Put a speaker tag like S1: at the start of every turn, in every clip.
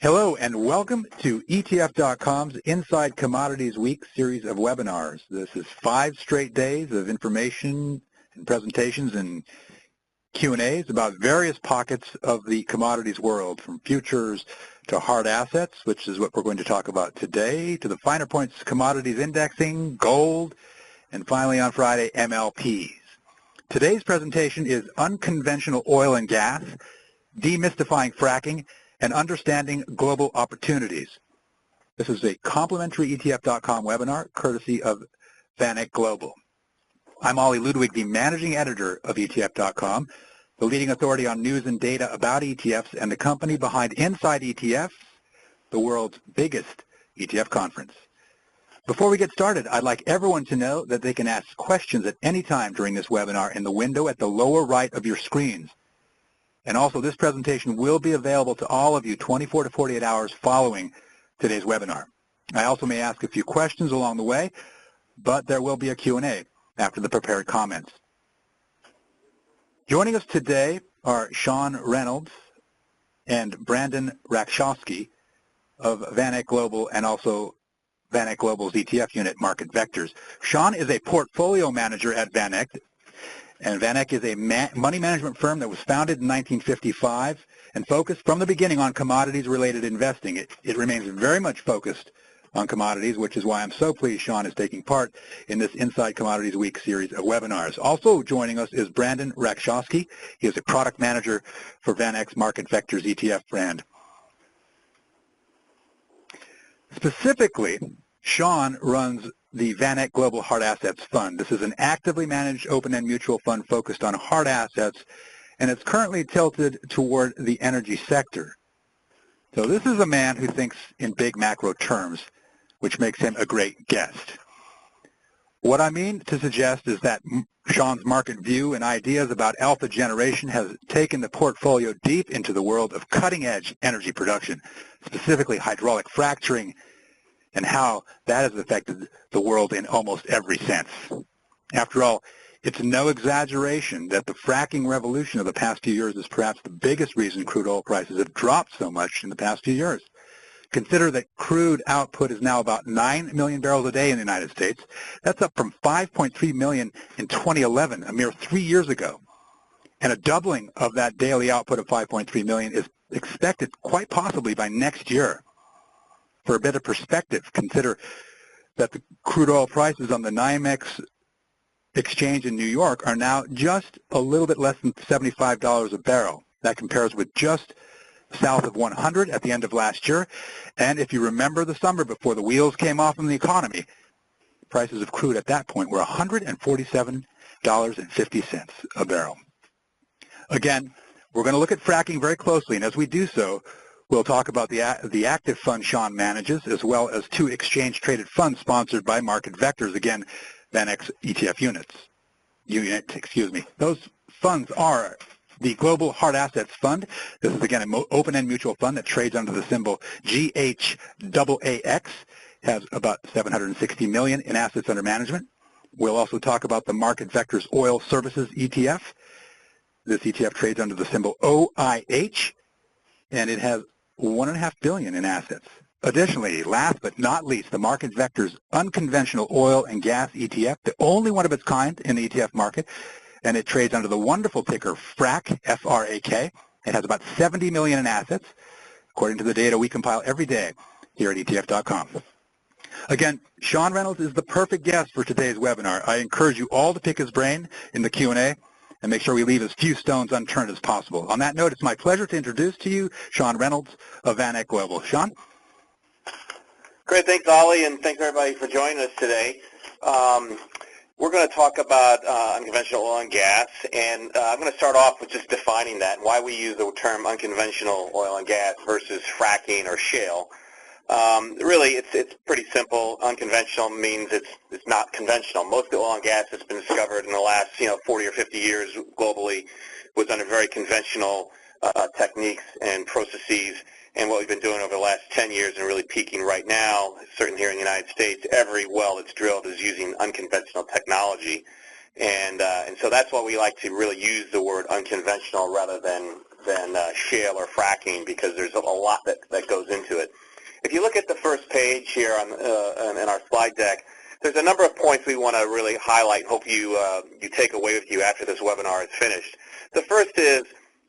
S1: Hello and welcome to ETF.com's Inside Commodities Week series of webinars. This is 5 straight days of information and presentations and Q&As about various pockets of the commodities world, from futures to hard assets, which is what we're going to talk about today, to the finer points commodities indexing, gold, and finally on Friday, MLPs. Today's presentation is Unconventional Oil and Gas, Demystifying Fracking, and Understanding Global Opportunities. This is a complimentary ETF.com webinar courtesy of VanEck Global. I'm Ollie Ludwig, the managing editor of ETF.com, the leading authority on news and data about ETFs and the company behind Inside ETFs, the world's biggest ETF conference. Before we get started, I'd like everyone to know that they can ask questions at any time during this webinar in the window at the lower right of your screens. And also, this presentation will be available to all of you 24 to 48 hours following today's webinar. I also may ask a few questions along the way, but there will be a Q&A after the prepared comments. Joining us today are Sean Reynolds and Brandon Rakshowski of VanEck Global and also VanEck Global's ETF unit, Market Vectors. Sean is a portfolio manager at VanEck. And VanEck is a money management firm that was founded in 1955 and focused from the beginning on commodities-related investing. It remains very much focused on commodities, which is why I'm so pleased Sean is taking part in this Inside Commodities Week series of webinars. Also joining us is Brandon Rakshowski. He is a product manager for VanEck's Market Vectors ETF brand. Specifically, Sean runs the VanEck Global Hard Assets Fund. This is an actively managed open-end mutual fund focused on hard assets, and it's currently tilted toward the energy sector. So this is a man who thinks in big macro terms, which makes him a great guest. What I mean to suggest is that Sean's market view and ideas about alpha generation has taken the portfolio deep into the world of cutting-edge energy production, specifically hydraulic fracturing, and how that has affected the world in almost every sense. After all, it's no exaggeration that the fracking revolution of the past few years is perhaps the biggest reason crude oil prices have dropped so much in the past few years. Consider that crude output is now about 9 million barrels a day in the United States. That's up from 5.3 million in 2011, a mere 3 years ago. And a doubling of that daily output of 5.3 million is expected quite possibly by next year. For a bit of perspective, consider that the crude oil prices on the NYMEX exchange in New York are now just a little bit less than $75 a barrel. That compares with just south of 100 at the end of last year. And if you remember the summer before the wheels came off in the economy, prices of crude at that point were $147.50 a barrel. Again, we're going to look at fracking very closely, and as we do so, we'll talk about the active fund Sean manages, as well as 2 exchange-traded funds sponsored by Market Vectors, again, VanEck's ETF units. Those funds are the Global Hard Assets Fund. This is, again, an open-end mutual fund that trades under the symbol GHAAX, has about $760 million in assets under management. We'll also talk about the Market Vectors Oil Services ETF. This ETF trades under the symbol OIH, and it has $1.5 billion in assets. Additionally, last but not least, the Market Vectors Unconventional Oil and Gas ETF, the only one of its kind in the ETF market, and it trades under the wonderful ticker FRAC, F-R-A-K. It has about $70 million in assets, according to the data we compile every day here at ETF.com. Again, Sean Reynolds is the perfect guest for today's webinar. I encourage you all to pick his brain in the Q&A and make sure we leave as few stones unturned as possible. On that note, it's my pleasure to introduce to you Sean Reynolds of VanEck Global. Sean?
S2: Great. Thanks, Ollie, and thanks, everybody, for joining us today. We're going to talk about unconventional oil and gas, and I'm going to start off with just defining that and why we use the term unconventional oil and gas versus fracking or shale. Really, it's pretty simple. Unconventional means it's not conventional. Most of the oil and gas that's been discovered in the last 40 or 50 years globally was under very conventional techniques and processes. And what we've been doing over the last 10 years and really peaking right now, certainly here in the United States, every well that's drilled is using unconventional technology. And so that's why we like to really use the word unconventional rather than shale or fracking, because there's a lot that goes into it. If you look at the first page here in our slide deck, there's a number of points we want to really highlight. Hope you take away with you after this webinar is finished. The first is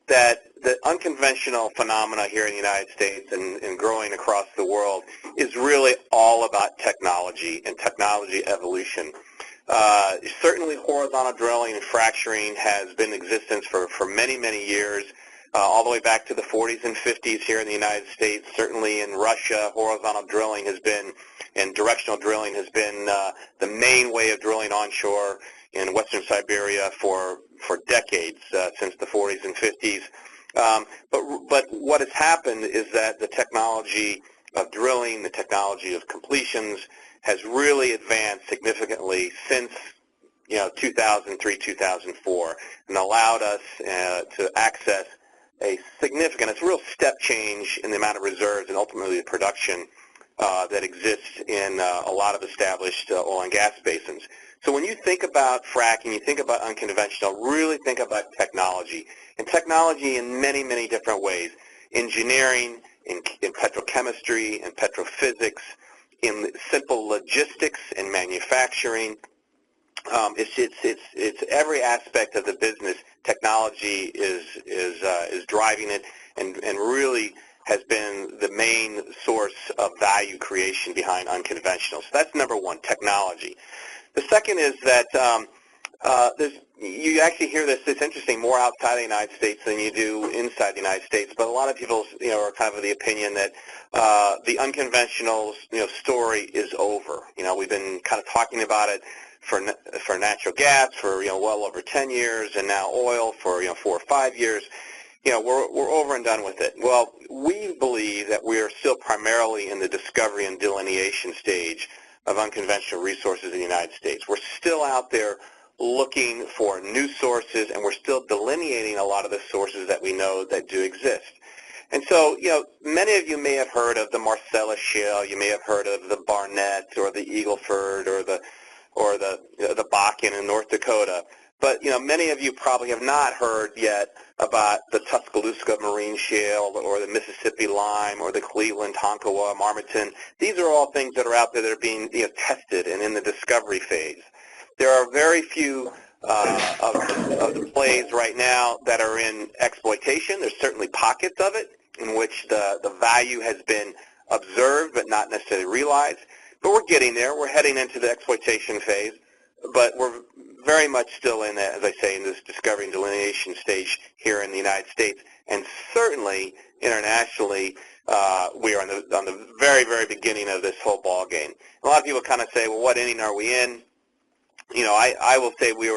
S2: that the unconventional phenomena here in the United States and growing across the world is really all about technology and technology evolution. Certainly horizontal drilling and fracturing has been in existence for many, many years, all the way back to the 40s and 50s here in the United States. Certainly in Russia, horizontal drilling has been, and directional drilling has been the main way of drilling onshore in western Siberia for decades, since the 40s and 50s. But what has happened is that the technology of drilling, the technology of completions has really advanced significantly since 2003, 2004, and allowed us to access a significant, it's a real step change in the amount of reserves and ultimately the production that exists in a lot of established oil and gas basins. So when you think about fracking, you think about unconventional, really think about technology. And technology in many, many different ways. Engineering, in petrochemistry, in petrophysics, in simple logistics and manufacturing. It's every aspect of the business. Technology is driving it and really has been the main source of value creation behind unconventional. So that's number one, technology. The second is that you actually hear this, it's interesting, more outside the United States than you do inside the United States, but a lot of people are kind of the opinion that the unconventional story is over. We've been kind of talking about it for natural gas for well over 10 years, and now oil for 4 or 5 years. We're over and done with it. Well, we believe that we are still primarily in the discovery and delineation stage of unconventional resources in the United States. We're still out there looking for new sources, and we're still delineating a lot of the sources that we know that do exist. And so, many of you may have heard of the Marcellus Shale, you may have heard of the Barnett or the Eagleford or the Bakken in North Dakota. But, many of you probably have not heard yet about the Tuscaloosa Marine Shale or the Mississippi Lime or the Cleveland, Tonkawa, Marmaton. These are all things that are out there that are being tested and in the discovery phase. There are very few of the plays right now that are in exploitation. There's certainly pockets of it in which the value has been observed but not necessarily realized. But we're getting there. We're heading into the exploitation phase, but we're very much still in, as I say, in this discovery and delineation stage here in the United States, and certainly internationally, we are on the very, very beginning of this whole ball game. A lot of people kind of say, well, what inning are we in? I will say we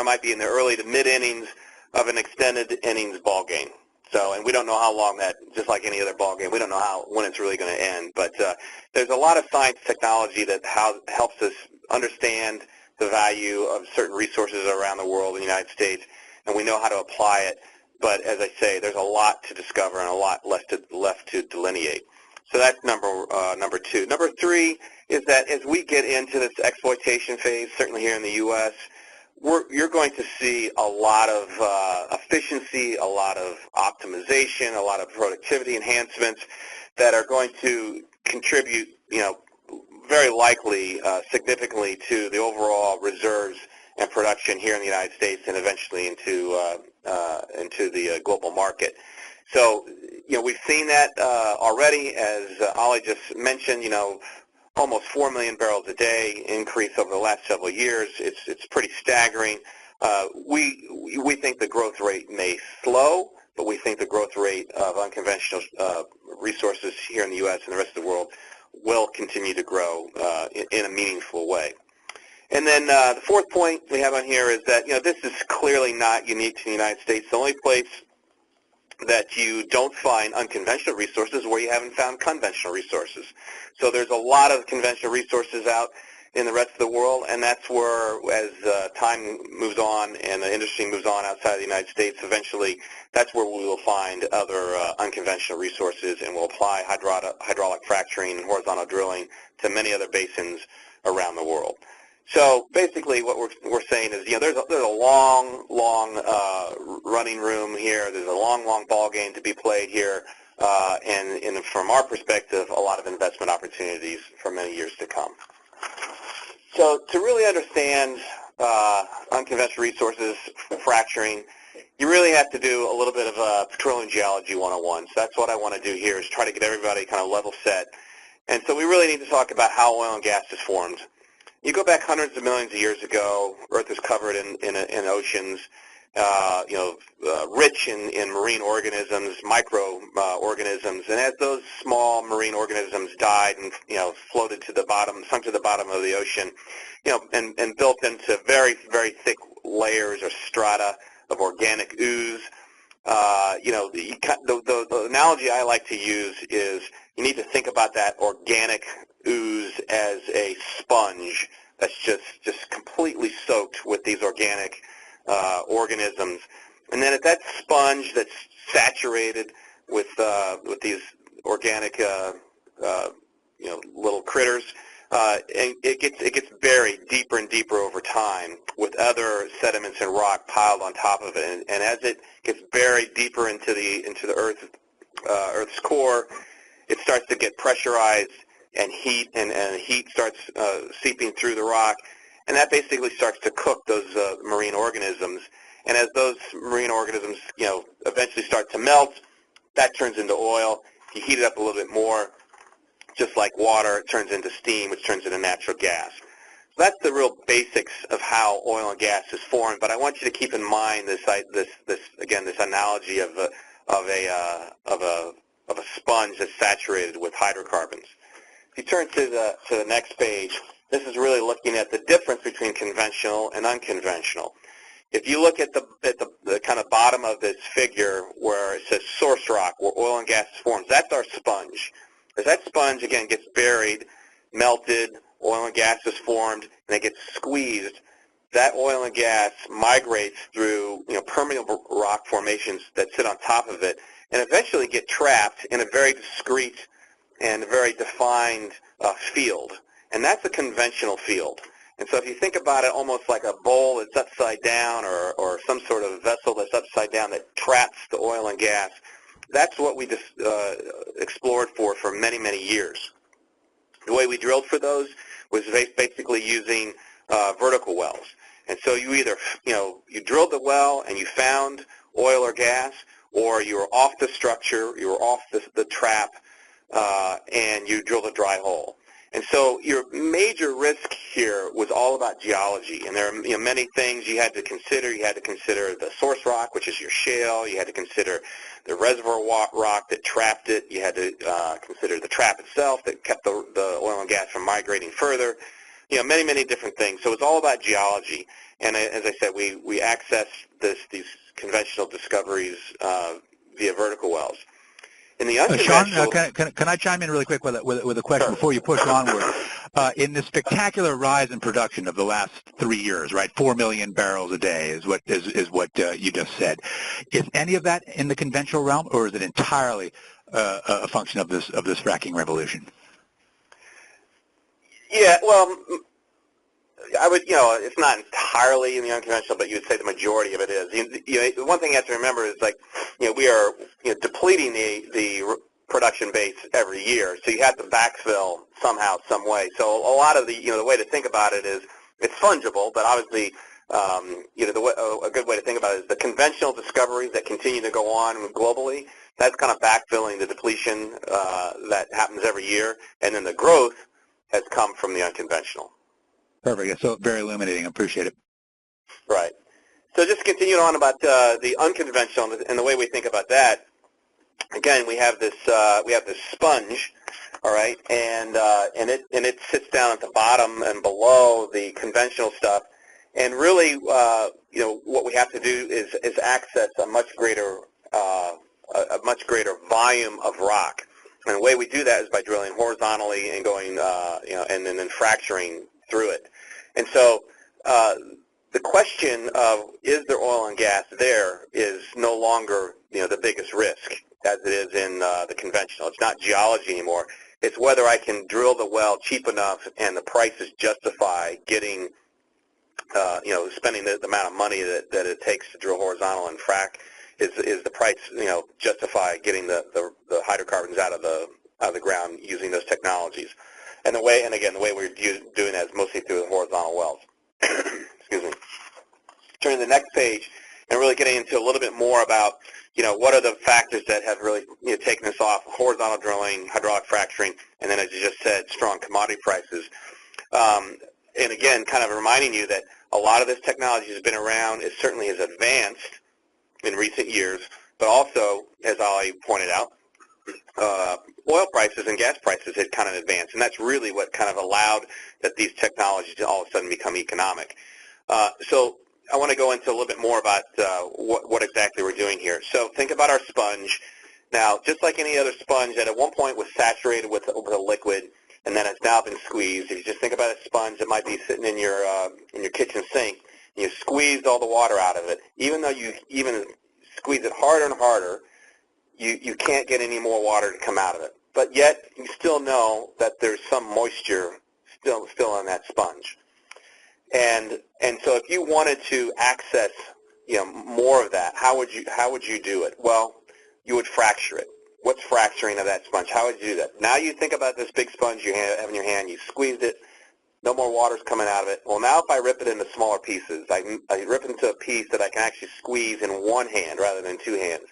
S2: might be in the early to mid innings of an extended innings ball game. So, and we don't know how long that, just like any other ball game, we don't know when it's really going to end. But there's a lot of science technology that helps us understand the value of certain resources around the world in the United States, and we know how to apply it. But as I say, there's a lot to discover and a lot left to delineate. So that's number two. Number three is that as we get into this exploitation phase, certainly here in the U.S., you're going to see a lot of efficiency, a lot of optimization, a lot of productivity enhancements that are going to contribute, very likely significantly to the overall reserves and production here in the United States and eventually into the global market. So, we've seen that already, as Ali just mentioned. Almost 4 million barrels a day increase over the last several years. It's pretty staggering. We think the growth rate may slow, but we think the growth rate of unconventional resources here in the U.S. and the rest of the world will continue to grow in a meaningful way. And then the fourth point we have on here is that this is clearly not unique to the United States. The only place that you don't find unconventional resources where you haven't found conventional resources. So there's a lot of conventional resources out in the rest of the world, and that's where, as time moves on and the industry moves on outside of the United States, eventually that's where we will find other unconventional resources, and we'll apply hydraulic fracturing and horizontal drilling to many other basins around the world. So basically, what we're saying is, there's a long running room here. There's a long ball game to be played here, and from our perspective, a lot of investment opportunities for many years to come. So to really understand unconventional resources, fracturing, you really have to do a little bit of petroleum geology 101. So that's what I want to do here, is try to get everybody kind of level set. And so we really need to talk about how oil and gas is formed. You go back hundreds of millions of years ago, Earth is covered in oceans, rich in marine organisms, microorganisms, and as those small marine organisms died and floated to the bottom, sunk to the bottom of the ocean, and built into very thick layers or strata of organic ooze. The analogy I like to use is you need to think about that organic ooze as a sponge that's just completely soaked with these organic organisms, and then at that sponge that's saturated with these organic little critters, and it gets buried deeper and deeper over time with other sediments and rock piled on top of it, and as it gets buried deeper into the Earth's core, it starts to get pressurized, and heat starts seeping through the rock, and that basically starts to cook those marine organisms. And as those marine organisms eventually start to melt, that turns into oil. If you heat it up a little bit more, just like water, it turns into steam, which turns into natural gas. So that's the real basics of how oil and gas is formed. But I want you to keep in mind this analogy of a sponge that's saturated with hydrocarbons. If you turn to the next page, this is really looking at the difference between conventional and unconventional. If you look at the kind of bottom of this figure where it says source rock, where oil and gas forms, that's our sponge. As that sponge, again, gets buried, melted, oil and gas is formed, and it gets squeezed, that oil and gas migrates through permeable rock formations that sit on top of it and eventually get trapped in a very discrete and very defined field. And that's a conventional field. And so if you think about it almost like a bowl that's upside down or some sort of vessel that's upside down that traps the oil and gas, that's what we just explored for many, many years. The way we drilled for those was basically using vertical wells. And so you either, you drilled the well and you found oil or gas, or you were off the structure, you were off the trap, and you drilled a dry hole. And so your major risk here was all about geology, and there are many things you had to consider. You had to consider the source rock, which is your shale. You had to consider the reservoir rock that trapped it. You had to consider the trap itself that kept the oil and gas from migrating further. Many, many different things. So it's all about geology. And as I said, we accessed these conventional discoveries via vertical wells. In the unconventional,
S1: Sean, can I chime in really quick with a question before you push onward? In the spectacular rise in production of the last 3 years, right, 4 million barrels a day is what you just said. Is any of that in the conventional realm, or is it entirely a function of this fracking revolution?
S2: Yeah, well, I would, it's not entirely in the unconventional, but you would say the majority of it is. The one thing you have to remember is, we are depleting the production base every year, so you have to backfill somehow, some way. So a lot of the way to think about it is it's fungible, but obviously, a good way to think about it is the conventional discoveries that continue to go on globally. That's kind of backfilling the depletion that happens every year, and then the growth has come from the unconventional.
S1: Perfect. So very illuminating. I appreciate it.
S2: Right. So just continuing on about the unconventional and the way we think about that. Again, we have this sponge, all right, and it sits down at the bottom and below the conventional stuff. And really, what we have to do is access a much greater volume of rock. And the way we do that is by drilling horizontally and going, and then fracturing through it. And so the question of is there oil and gas there is no longer, the biggest risk as it is in the conventional. It's not geology anymore. It's whether I can drill the well cheap enough and the prices justify getting, spending the amount of money that it takes to drill horizontal and frack. Is the price, justify getting the hydrocarbons out of the ground using those technologies? And the way we're doing that is mostly through the horizontal wells. Excuse me. Turning to the next page and really getting into a little bit more about, what are the factors that have really taken us off: horizontal drilling, hydraulic fracturing, and then, as you just said, strong commodity prices. And again, kind of reminding you that a lot of this technology has been around. It certainly has advanced in recent years, but also, as Ali pointed out, oil prices and gas prices had kind of advanced, and that's really what kind of allowed that these technologies to all of a sudden become economic. So I want to go into a little bit more about what exactly we're doing here. So think about our sponge. Now, just like any other sponge that at one point was saturated with a liquid, and then it's now been squeezed. If you just think about a sponge that might be sitting in your kitchen sink, and you squeezed all the water out of it, even though you even squeeze it harder and harder, you can't get any more water to come out of it. But yet, you still know that there's some moisture still in that sponge. And so if you wanted to access more of that, how would you do it? Well, you would fracture it. What's fracturing of that sponge? How would you do that? Now you think about this big sponge you have in your hand. You squeezed it. No more water's coming out of it. Well, now if I rip it into smaller pieces, I rip it into a piece that I can actually squeeze in one hand rather than two hands,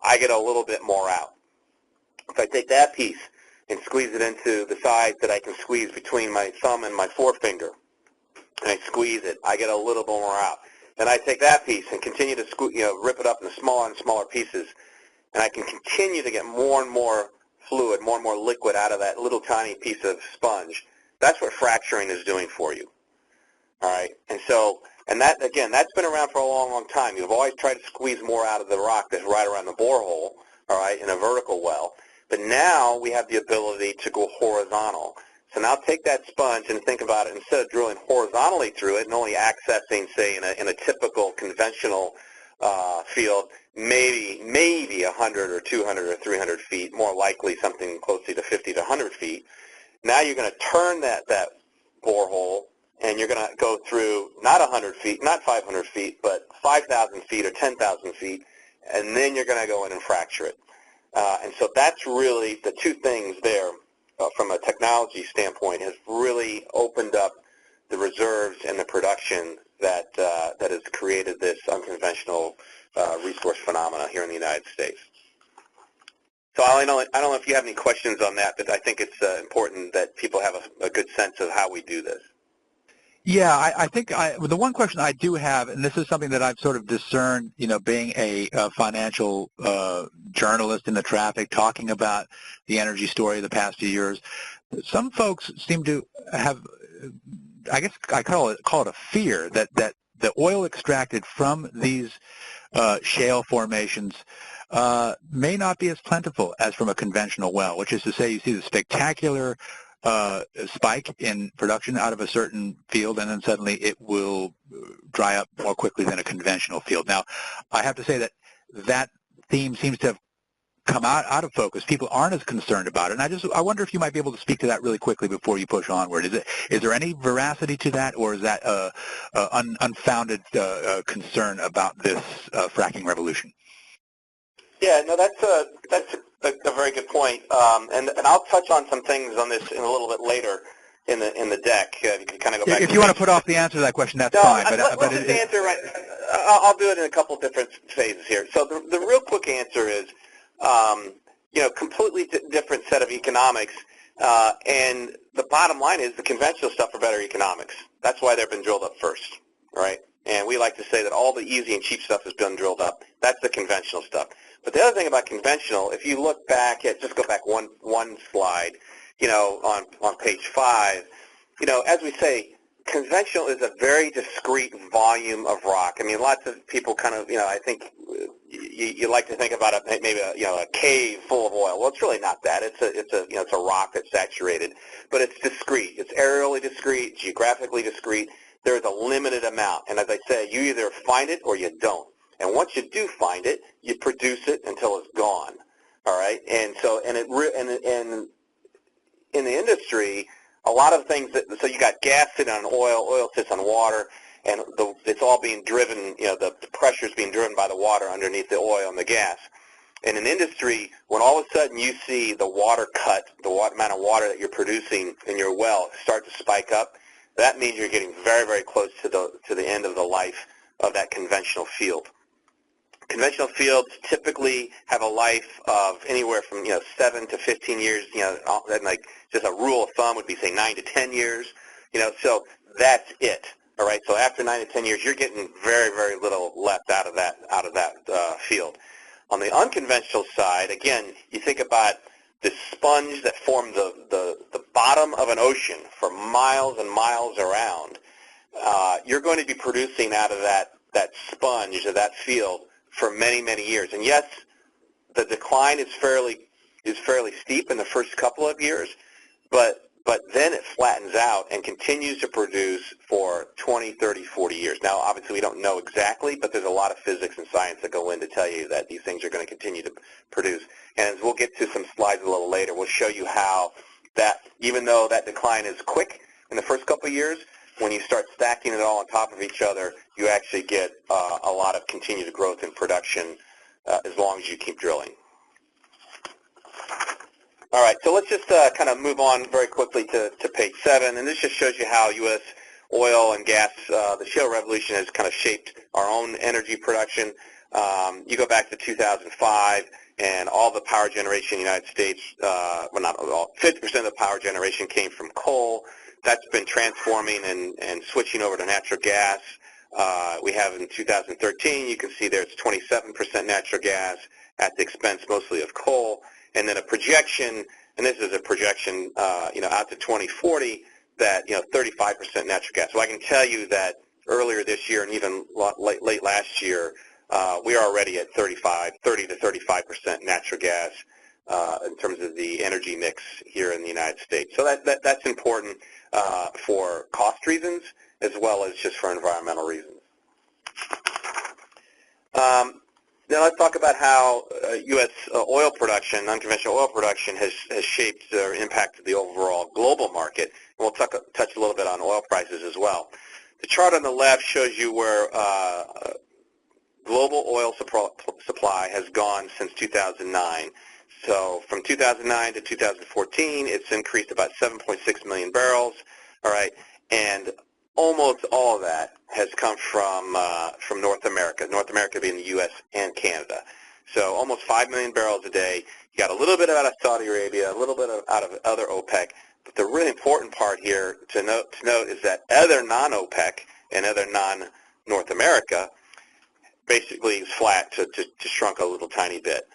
S2: I get a little bit more out. If I take that piece and squeeze it into the size that I can squeeze between my thumb and my forefinger, and I squeeze it, I get a little bit more out. Then I take that piece and continue to rip it up into smaller and smaller pieces, and I can continue to get more and more fluid, more and more liquid out of that little tiny piece of sponge. That's what fracturing is doing for you. All right, and that, again, that's been around for a long, long time. You've always tried to squeeze more out of the rock that's right around the borehole, all right, in a vertical well. But now we have the ability to go horizontal. So now take that sponge and think about it. Instead of drilling horizontally through it and only accessing, say, in a typical conventional field, maybe 100 or 200 or 300 feet, more likely something closely to 50 to 100 feet. Now you're going to turn that borehole, and you're going to go through not 100 feet, not 500 feet, but 5,000 feet or 10,000 feet, and then you're going to go in and fracture it. And so that's really the two things there from a technology standpoint has really opened up the reserves and the production that has created this unconventional resource phenomena here in the United States. So I don't know if you have any questions on that, but I think it's important that people have a good sense of how we do this.
S1: Yeah, I think the one question I do have, and this is something that I've sort of discerned, being a financial journalist in the traffic, talking about the energy story of the past few years, some folks seem to have, I guess I call it a fear that the oil extracted from these shale formations may not be as plentiful as from a conventional well, which is to say you see the spectacular spike in production out of a certain field, and then suddenly it will dry up more quickly than a conventional field. Now, I have to say that theme seems to have come out of focus. People aren't as concerned about it, and I wonder if you might be able to speak to that really quickly before you push onward. Is there any veracity to that, or is that unfounded concern about this fracking revolution?
S2: Yeah, no, that's a very good point, and I'll touch on some things on this in a little bit later in the deck. You can kind of go back.
S1: If you want to put off the answer to that question, that's fine.
S2: Let's just answer right. I'll do it in a couple different phases here. So the real quick answer is, completely different set of economics, and the bottom line is the conventional stuff are better economics. That's why they've been drilled up first, right? And we like to say that all the easy and cheap stuff has been drilled up. That's the conventional stuff. But the other thing about conventional, if you look back at, just go back one slide, on page 5, as we say, conventional is a very discrete volume of rock. I mean, lots of people kind of, I think you like to think about it maybe a cave full of oil. Well, it's really not that. It's a rock that's saturated, but it's discrete. It's aerially discrete, geographically discrete. There's a limited amount, and as I say, you either find it or you don't. And once you do find it, you produce it until it's gone. All right, and so industry, a lot of things so you got gas sitting on oil sits on water, and it's all being driven, the pressure's being driven by the water underneath the oil and the gas. In an industry, when all of a sudden you see the water cut, the amount of water that you're producing in your well start to spike up, that means you're getting very, very close to the end of the life of that conventional field. Conventional fields typically have a life of anywhere from 7 to 15 years. And like just a rule of thumb would be say 9 to 10 years. So that's it. All right. So after 9 to 10 years, you're getting very, very little left out of that field. On the unconventional side, again, you think about the sponge that formed the bottom of an ocean for miles and miles around. You're going to be producing out of that sponge of that field for many, many years. And yes, the decline is fairly steep in the first couple of years, but then it flattens out and continues to produce for 20, 30, 40 years. Now, obviously, we don't know exactly, but there's a lot of physics and science that go in to tell you that these things are going to continue to produce. And as we'll get to some slides a little later, we'll show you how that, even though that decline is quick in the first couple of years, when you start stacking it all on top of each other, you actually get a lot of continued growth in production as long as you keep drilling. All right, so let's just kind of move on very quickly to page 7, and this just shows you how U.S. oil and gas, the shale revolution has kind of shaped our own energy production. You go back to 2005, and all the power generation in the United States, well, not all, 50% of the power generation came from coal. That's been transforming and switching over to natural gas. We have in 2013, you can see there it's 27% natural gas at the expense mostly of coal. And then a projection, and this is a projection, out to 2040, that 35% natural gas. So I can tell you that earlier this year and even late last year, we are already at 30 to 35% natural gas in terms of the energy mix here in the United States. So that's important for cost reasons as well as just for environmental reasons. Now let's talk about how U.S. oil production, unconventional oil production, has shaped or impacted the overall global market. And we'll touch a little bit on oil prices as well. The chart on the left shows you where global oil supply has gone since 2009. So from 2009 to 2014, it's increased about 7.6 million barrels. All right, and almost all of that has come from North America. North America being the U.S. and Canada. So almost 5 million barrels a day. You got a little bit out of Saudi Arabia, a little bit out of other OPEC. But the really important part here to note is that other non-OPEC and other non-North America basically is flat to shrunk a little tiny bit.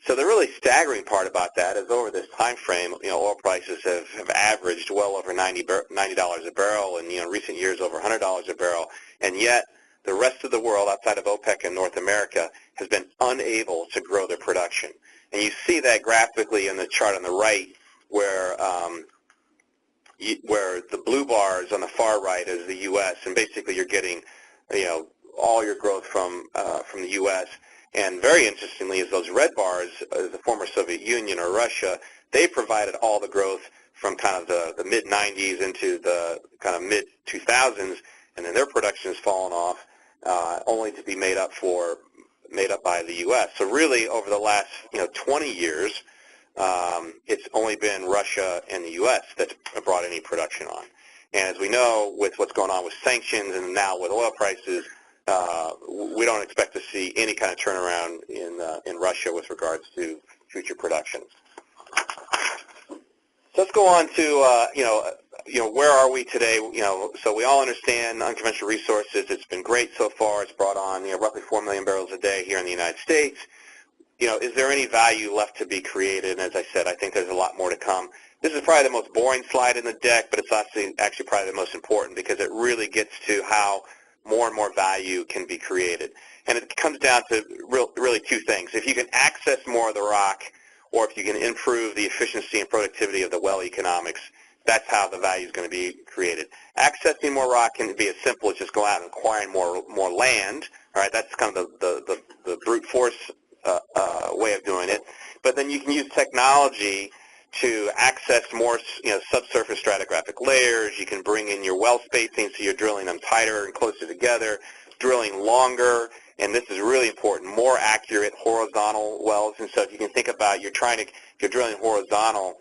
S2: So the really staggering part about that is over this time frame, oil prices have averaged well over $90 a barrel, and in recent years over $100 a barrel, and yet the rest of the world outside of OPEC and North America has been unable to grow their production. And you see that graphically in the chart on the right, where the blue bars on the far right is the U.S., and basically you're getting all your growth from the U.S. And very interestingly is those red bars, the former Soviet Union or Russia, they provided all the growth from kind of the mid-90s into the kind of mid-2000s, and then their production has fallen off, only to be made up by the U.S. So really over the last 20 years, it's only been Russia and the U.S. that's brought any production on. And as we know, with what's going on with sanctions and now with oil prices, we don't expect to see any kind of turnaround in Russia with regards to future production. So let's go on to where are we today? So we all understand unconventional resources. It's been great so far. It's brought on roughly 4 million barrels a day here in the United States. Is there any value left to be created? And as I said, I think there's a lot more to come. This is probably the most boring slide in the deck, but it's actually probably the most important because it really gets to how more and more value can be created. And it comes down to really two things. If you can access more of the rock, or if you can improve the efficiency and productivity of the well economics, that's how the value is going to be created. Accessing more rock can be as simple as just going out and acquiring more land. All right, that's kind of the brute force way of doing it. But then you can use technology to access more, subsurface stratigraphic layers. You can bring in your well spacing, so you're drilling them tighter and closer together, drilling longer, and this is really important, more accurate horizontal wells. And so if you can think about, if you're drilling horizontal,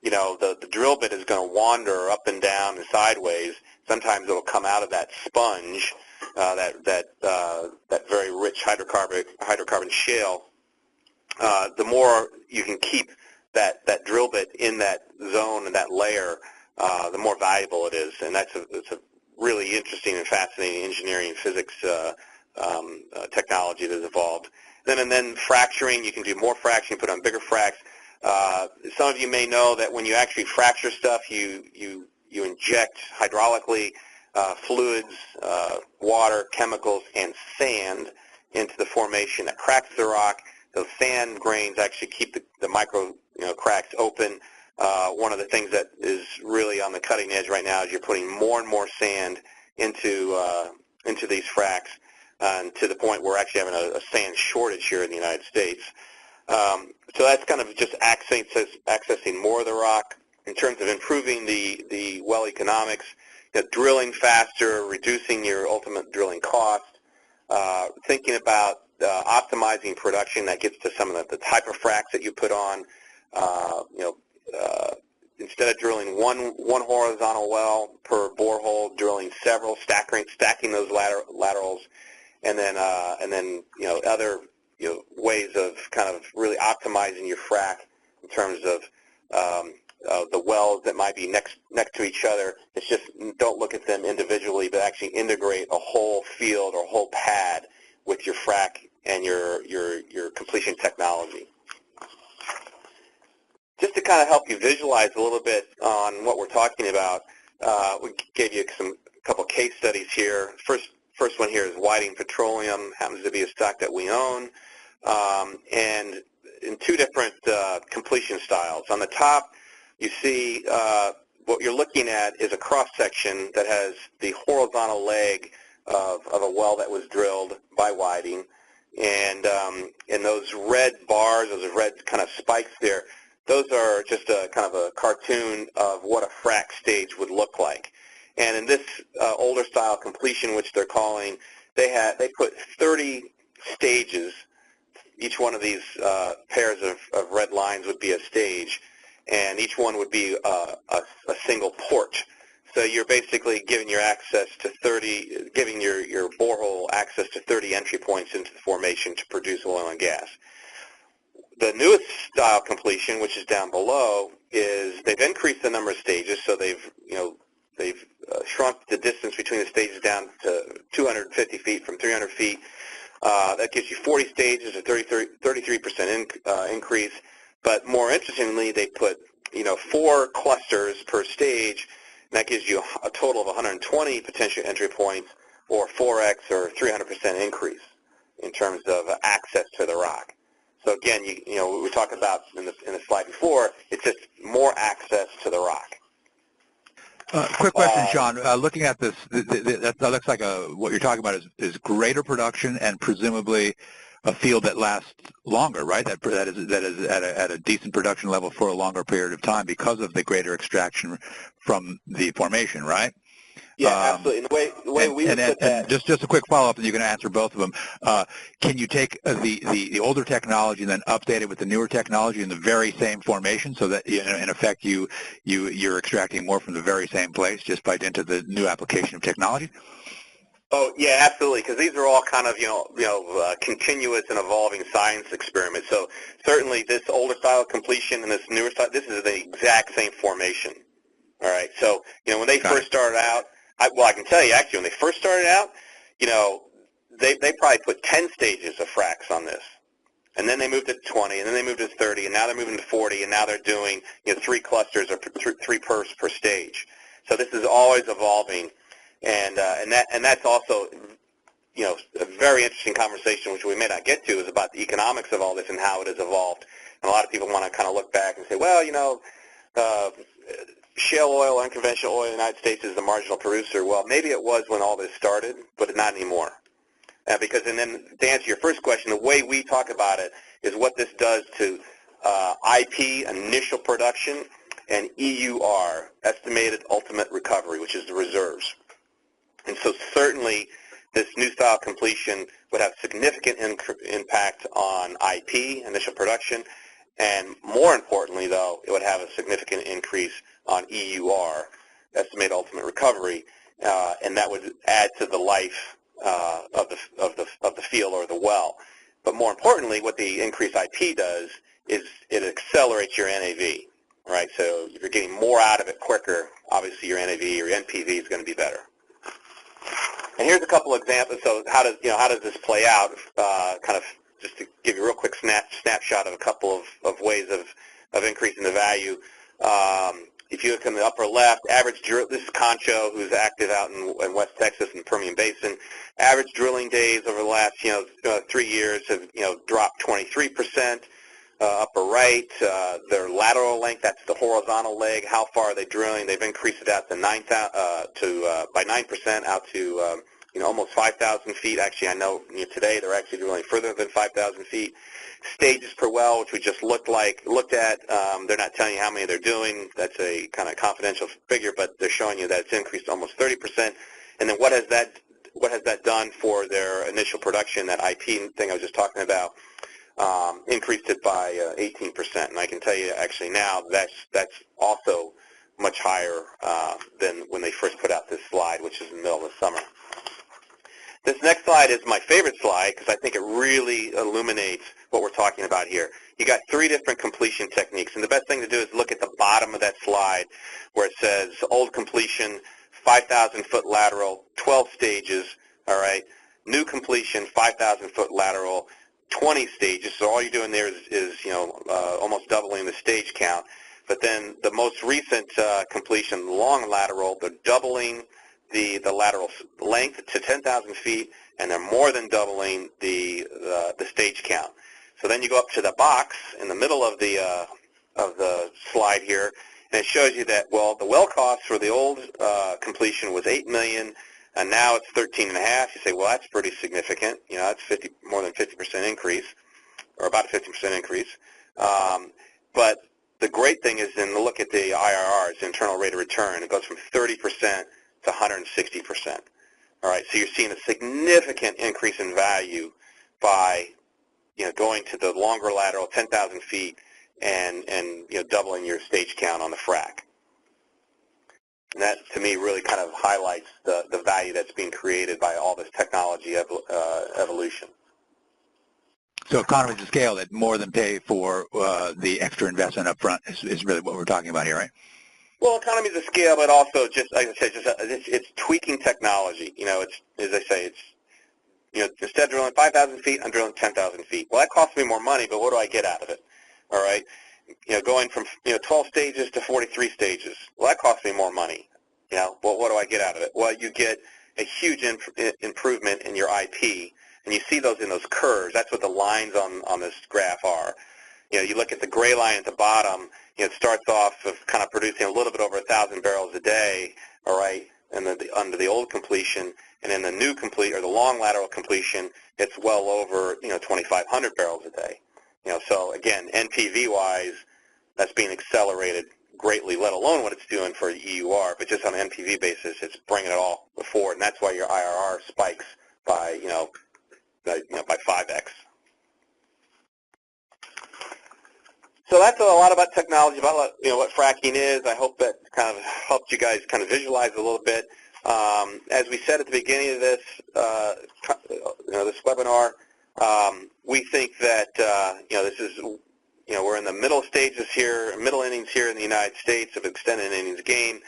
S2: the drill bit is going to wander up and down and sideways. Sometimes it'll come out of that sponge, that very rich hydrocarbon shale. The more you can keep that drill bit in that zone and that layer, the more valuable it is. And it's a really interesting and fascinating engineering and physics technology that has evolved. And then fracturing, you can do more fracturing, put on bigger fracks. Some of you may know that when you actually fracture stuff, you inject hydraulically fluids, water, chemicals, and sand into the formation that cracks the rock. Those sand grains actually keep the micro cracks open. One of the things that is really on the cutting edge right now is you're putting more and more sand into these fracks, to the point where we're actually having a sand shortage here in the United States. So that's kind of just accessing more of the rock. In terms of improving the well economics, drilling faster, reducing your ultimate drilling cost, thinking about optimizing production. That gets to some of the type of fracks that you put on. Instead of drilling one horizontal well per borehole, drilling several, stacking those laterals, and then other ways of kind of really optimizing your frac in terms of the wells that might be next to each other. It's just don't look at them individually, but actually integrate a whole field or whole pad with your frac and your completion technology. Just to kind of help you visualize a little bit on what we're talking about, we gave you a couple case studies here. First one here is Whiting Petroleum, happens to be a stock that we own, and in two different completion styles. On the top, you see what you're looking at is a cross-section that has the horizontal leg of a well that was drilled by Whiting, and those red bars, those red kind of spikes there, those are just a kind of a cartoon of what a frac stage would look like. And in this older style completion, which they're calling, they put 30 stages. Each one of these pairs of red lines would be a stage, and each one would be a single port. So you're basically giving your borehole access to 30 entry points into the formation to produce oil and gas. The newest style completion, which is down below, is they've increased the number of stages, so they've shrunk the distance between the stages down to 250 feet from 300 feet. That gives you 40 stages, a 33% increase. But more interestingly, they put 4 clusters per stage, and that gives you a total of 120 potential entry points, or 4x or 300% increase in terms of access to the rock. So again, we talked about in the slide before, it's just more access to the rock.
S1: Quick question, Sean. Looking at this, that looks like what you're talking about is greater production and presumably a field that lasts longer, right? That is at a decent production level for a longer period of time because of the greater extraction from the formation, right?
S2: Yeah, absolutely. And the way we would put that.
S1: Just a quick follow-up, and you can answer both of them. Can you take the older technology and then update it with the newer technology in the very same formation, so that in effect you're extracting more from the very same place just by dint of the new application of technology?
S2: Oh yeah, absolutely. Because these are all kind of continuous and evolving science experiments. So certainly this older style completion and this newer style, this is the exact same formation. All right. So when they first started out. I can tell you, actually, when they first started out, they probably put 10 stages of fracks on this. And then they moved to 20, and then they moved to 30, and now they're moving to 40, and now they're doing 3 clusters or 3 pers per stage. So this is always evolving, and that's also a very interesting conversation, which we may not get to, is about the economics of all this and how it has evolved. And a lot of people want to kind of look back and say, well, shale oil, unconventional oil in the United States is the marginal producer. Well, maybe it was when all this started, but not anymore. And then to answer your first question, the way we talk about it is what this does to IP, initial production, and EUR, estimated ultimate recovery, which is the reserves. And so certainly this new style completion would have significant impact on IP, initial production, and more importantly, though, it would have a significant increase on EUR, estimated ultimate recovery, and that would add to the life of the field or the well. But more importantly, what the increased IP does is it accelerates your NAV, right? So if you're getting more out of it quicker, obviously your NAV or your NPV is going to be better. And here's a couple examples. So how does this play out? Kind of just to give you a real quick snapshot of a couple of ways of increasing the value. If you look in the upper left, average drill. This is Concho, who's active out in West Texas in the Permian Basin. Average drilling days over the last 3 years have dropped 23%. Upper right, their lateral length, that's the horizontal leg. How far are they drilling? They've increased it out to by 9% out to almost 5,000 feet. Actually, I know today they're actually drilling further than 5,000 feet. Stages per well, which we just looked at. They're not telling you how many they're doing. That's a kind of confidential figure, but they're showing you that it's increased almost 30%. And then what has that done for their initial production? That IP thing I was just talking about. Increased it by 18%, and I can tell you actually now that's also much higher than when they first put out this slide, which is in the middle of the summer. This next slide is my favorite slide because I think it really illuminates what we're talking about here. You got 3 different completion techniques, and the best thing to do is look at the bottom of that slide where it says old completion, 5,000-foot lateral, 12 stages, all right. New completion, 5,000-foot lateral, 20 stages, so all you're doing there is almost doubling the stage count. But then the most recent completion, the long lateral, they're doubling the lateral length to 10,000 feet, and they're more than doubling the stage count. So then you go up to the box in the middle of the slide here, and it shows you that, well, the well cost for the old completion was $8 million. And now it's 13.5. You say, well, that's pretty significant. That's more than 50% increase, or about a 50% increase. But the great thing is, then look at the IRRs, internal rate of return. It goes from 30% to 160%. All right, so you're seeing a significant increase in value by going to the longer lateral, 10,000 feet, and doubling your stage count on the frac. And that, to me, really kind of highlights the value that's being created by all this technology evolution.
S1: So economies of scale that more than pay for the extra investment up front is really what we're talking about here, right?
S2: Well, economies of scale, but also just, like I said, it's tweaking technology. It's, as I say, it's, instead of drilling 5,000 feet, I'm drilling 10,000 feet. Well, that costs me more money, but what do I get out of it? All right. Going from 12 stages to 43 stages. Well, that costs me more money. Well, what do I get out of it? Well, you get a huge improvement in your IP, and you see those in those curves. That's what the lines on this graph are. You look at the gray line at the bottom. It starts off of kind of producing a little bit over 1,000 barrels a day. All right, and under the old completion, and in the new or the long lateral completion, it's well over 2,500 barrels a day. So again, NPV-wise, that's being accelerated greatly, let alone what it's doing for EUR, but just on an NPV basis, it's bringing it all forward, and that's why your IRR spikes by, by 5x. So that's a lot about technology, about what fracking is. I hope that kind of helped you guys kind of visualize a little bit. As we said at the beginning of this, this webinar, we think that this is we're in the middle stages here, middle innings here in the United States of extended innings game.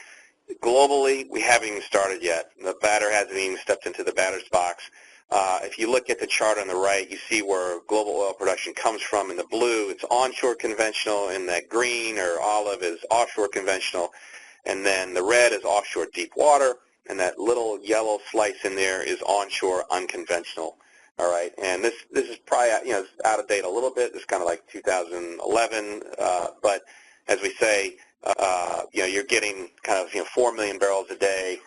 S2: Globally, we haven't even started yet. The batter hasn't even stepped into the batter's box. If you look at the chart on the right, you see where global oil production comes from. In the blue, it's onshore conventional, and that green or olive is offshore conventional, and then the red is offshore deep water, and that little yellow slice in there is onshore unconventional. All right, and this is probably it's out of date a little bit. It's kind of like 2011, but as we say, you're getting kind of 4 million barrels a day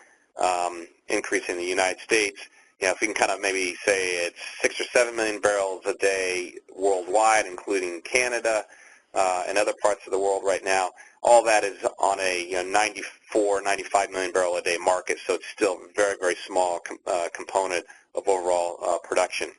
S2: increase in the United States. If we can kind of maybe say it's 6 or 7 million barrels a day worldwide, including Canada, and other parts of the world right now. All that is on a 94, 95 million barrel a day market, so it's still a very, very small component of overall production.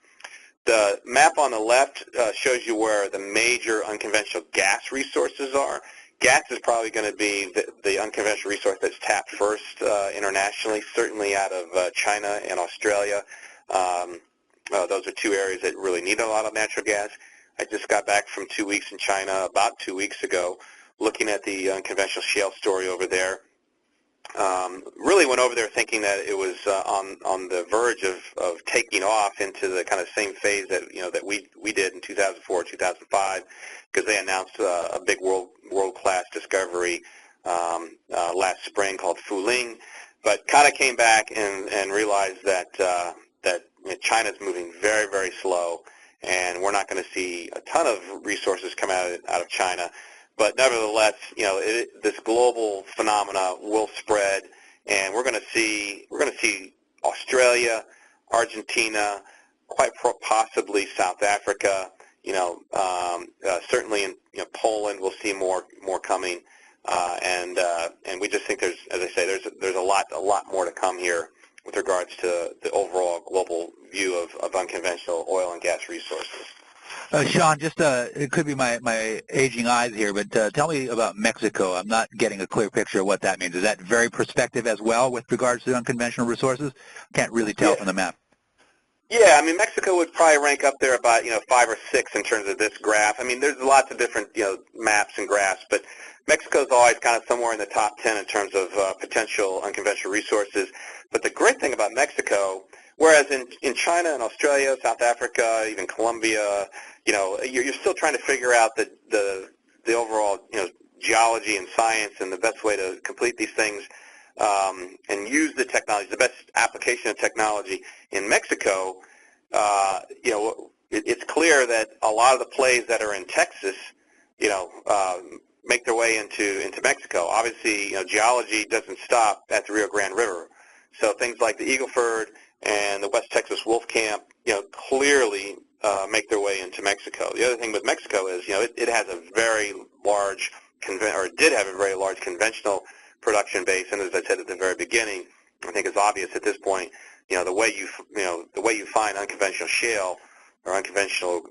S2: The map on the left shows you where the major unconventional gas resources are. Gas is probably going to be the unconventional resource that's tapped first internationally, certainly out of China and Australia. Those are two areas that really need a lot of natural gas. I just got back from 2 weeks in China about 2 weeks ago, looking at the unconventional shale story over there. Really went over there thinking that it was on the verge of taking off into the kind of same phase that that we did in 2004, 2005, because they announced a big world-class discovery last spring called Fuling, but kind of came back and realized that China's moving very, very slow, and we're not going to see a ton of resources come out of China. But nevertheless, this global phenomena will spread, and we're going to see Australia, Argentina, quite possibly South Africa. Certainly in Poland, we'll see more coming, and we just think there's, as I say, there's a lot more to come here with regards to the overall global view of unconventional oil and gas resources.
S1: Sean, just it could be my aging eyes here, but tell me about Mexico. I'm not getting a clear picture of what that means. Is that very prospective as well with regards to unconventional resources? Can't really tell from the map.
S2: Yeah, I mean, Mexico would probably rank up there about 5 or 6 in terms of this graph. I mean, there's lots of different maps and graphs, but Mexico's always kind of somewhere in the top 10 in terms of potential unconventional resources. But the great thing about Mexico, whereas in China and Australia, South Africa, even Colombia, you're still trying to figure out the overall geology and science and the best way to complete these things and use the technology, the best application of technology. In Mexico, it's clear that a lot of the plays that are in Texas, make their way into Mexico. Obviously, geology doesn't stop at the Rio Grande River. So things like the Eagle Ford and the West Texas Wolfcamp, clearly make their way into Mexico. The other thing with Mexico is, it has a very large, it did have a very large conventional production base, and as I said at the very beginning, I think it's obvious at this point, the way you find unconventional shale or unconventional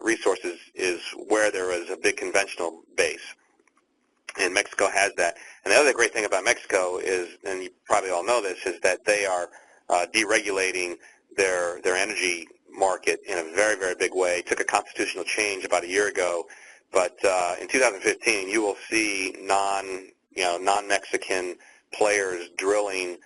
S2: resources is where there is a big conventional base, and Mexico has that. And the other great thing about Mexico is, and you probably all know this, is that they are deregulating their energy market in a very, very big way. It took a constitutional change about a year ago, but in 2015 you will see non-Mexican players drilling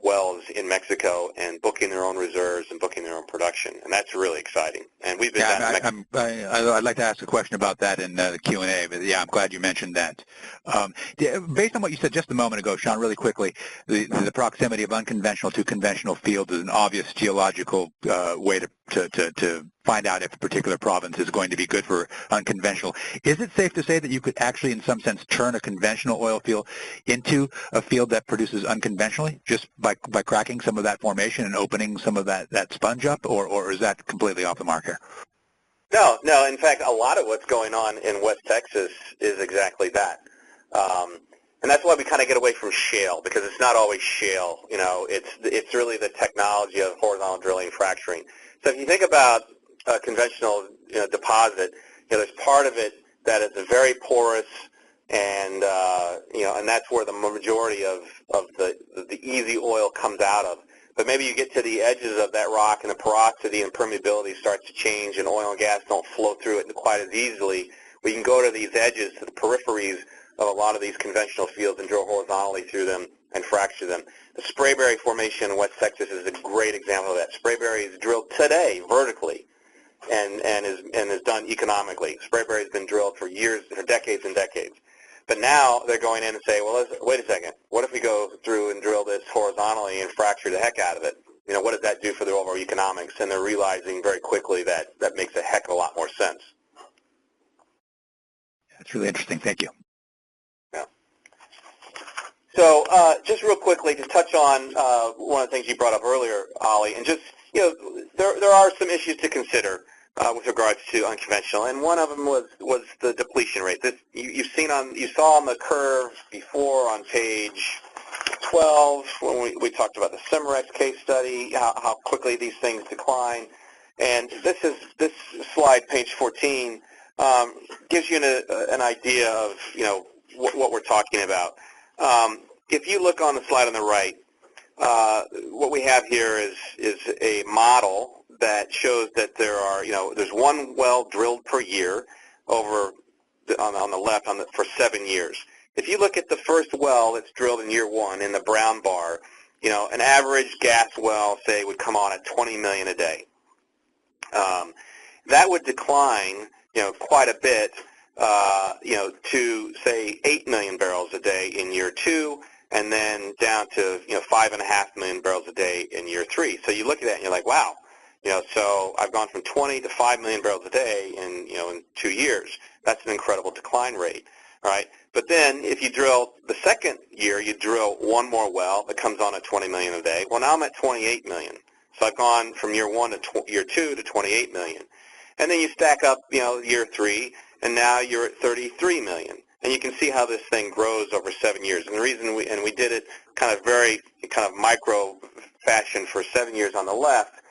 S2: wells in Mexico and booking their own reserves and booking their own production, and that's really exciting. And we've been
S1: I'd like to ask a question about that in the Q&A, but yeah, I'm glad you mentioned that. Based on what you said just a moment ago, Sean, really quickly, the proximity of unconventional to conventional fields is an obvious geological way to find out if a particular province is going to be good for unconventional. Is it safe to say that you could actually, in some sense, turn a conventional oil field into a field that produces unconventionally just by cracking some of that formation and opening some of that sponge up, or is that completely off the mark here?
S2: No. In fact, a lot of what's going on in West Texas is exactly that. And that's why we kind of get away from shale, because it's not always shale. It's really the technology of horizontal drilling, fracturing. So if you think about a conventional deposit, there's part of it that is very porous, and and that's where the majority of the easy oil comes out of. But maybe you get to the edges of that rock, and the porosity and permeability starts to change, and oil and gas don't flow through it quite as easily. We can go to these edges, to the peripheries of a lot of these conventional fields, and drill horizontally through them and fracture them. The Sprayberry Formation in West Texas is a great example of that. Sprayberry is drilled today vertically and is done economically. Sprayberry has been drilled for years, for decades and decades. But now they're going in and say, well, wait a second, what if we go through and drill this horizontally and fracture the heck out of it? What does that do for the overall economics? And they're realizing very quickly that makes a heck of a lot more sense.
S1: That's really interesting. Thank you.
S2: Yeah. So just real quickly to touch on one of the things you brought up earlier, Ollie, and just, there are some issues to consider with regards to unconventional, and one of them was the depletion rate. This you saw on the curve before on page 12 when we talked about the Cimarex case study, how quickly these things decline, and this slide, page 14, gives you an idea of what we're talking about. If you look on the slide on the right, what we have here is a model that shows that there's one well drilled per year over on the left for 7 years. If you look at the first well that's drilled in year 1 in the brown bar, an average gas well, say, would come on at 20 million a day. That would decline, quite a bit, to say 8 million barrels a day in year 2, and then down to 5.5 million barrels a day in year 3. So you look at that and you're like, wow. So I've gone from 20 to 5 million barrels a day in 2 years. That's an incredible decline rate, all right? But then if you drill the second year, you drill one more well that comes on at 20 million a day. Well, now I'm at 28 million. So I've gone from year 1 to year 2 to 28 million. And then you stack up, year 3, and now you're at 33 million. And you can see how this thing grows over 7 years. And the reason we did it kind of micro fashion for 7 years on the left.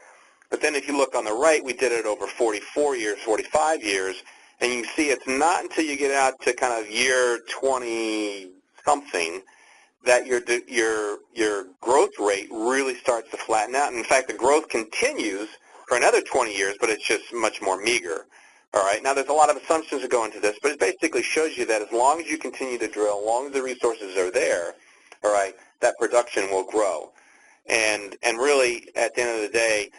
S2: But then if you look on the right, we did it over 44 years, 45 years, and you see it's not until you get out to kind of year 20-something that your growth rate really starts to flatten out. And in fact, the growth continues for another 20 years, but it's just much more meager. All right. Now, there's a lot of assumptions that go into this, but it basically shows you that as long as you continue to drill, as long as the resources are there, all right, that production will grow. And really, at the end of the day,